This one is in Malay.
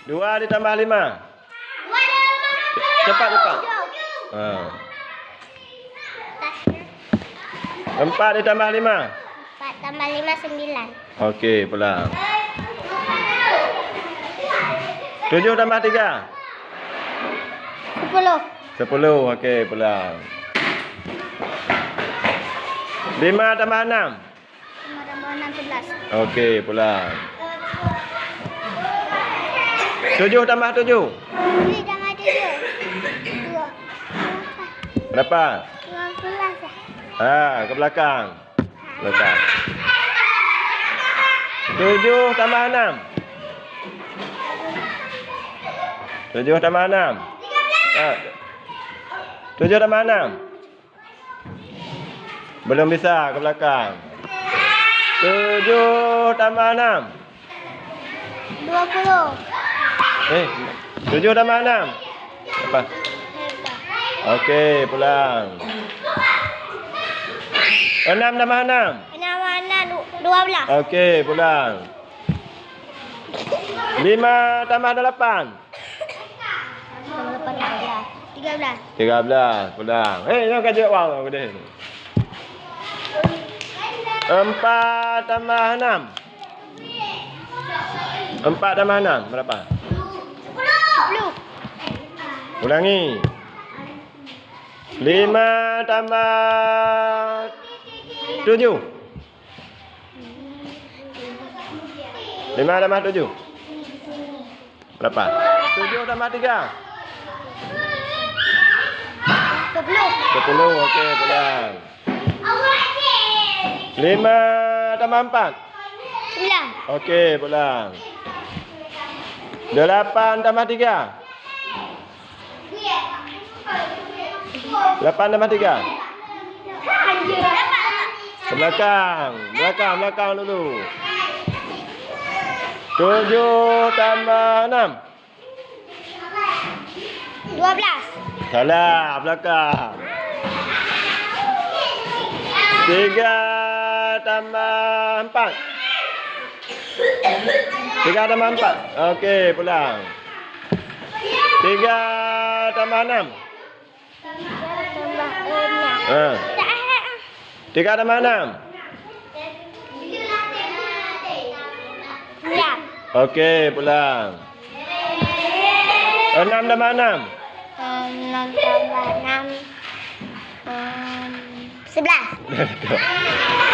2 ditambah 5. Cepat. 4 ditambah 5. 4 tambah 5, 9. Okey, pulang. 7 tambah 3. 10. 10. Okey, pulang. 5 tambah 6. 5 tambah 6, 11. Okey, pulang. 7 tambah 7. 7 tambah 7. 2. Berapa? 12. Ke belakang. 7 tambah 6. 7 tambah 6. 7 tambah 6. Belum bisa, ke belakang. 7 tambah 6. 20. 7 tambah 6. Apa? Okey, pulang. 6 tambah 6. 12. Okey, pulang. 5 tambah 8. 13, pulang. Jangan kaji wang aku deh. 4 tambah 6. 4 tambah 6 berapa? 10. Ulangi. 5 tambah 7. 5 tambah 7. Berapa? 7 tambah 3. 10. Okey, pulang. 5 tambah 4. 9. Okey, pulang. 8 tambah 3. 8 tambah 3. Ke belakang. Belakang dulu. 7 tambah 6. 12. Salah, belakang. 3 tambah 4. 3 tambah 4. Okey, pulang. 3 tambah 6. 3 tambah 6. 9. Okey, pulang. 6 tambah 6. 6 tambah 6. 11.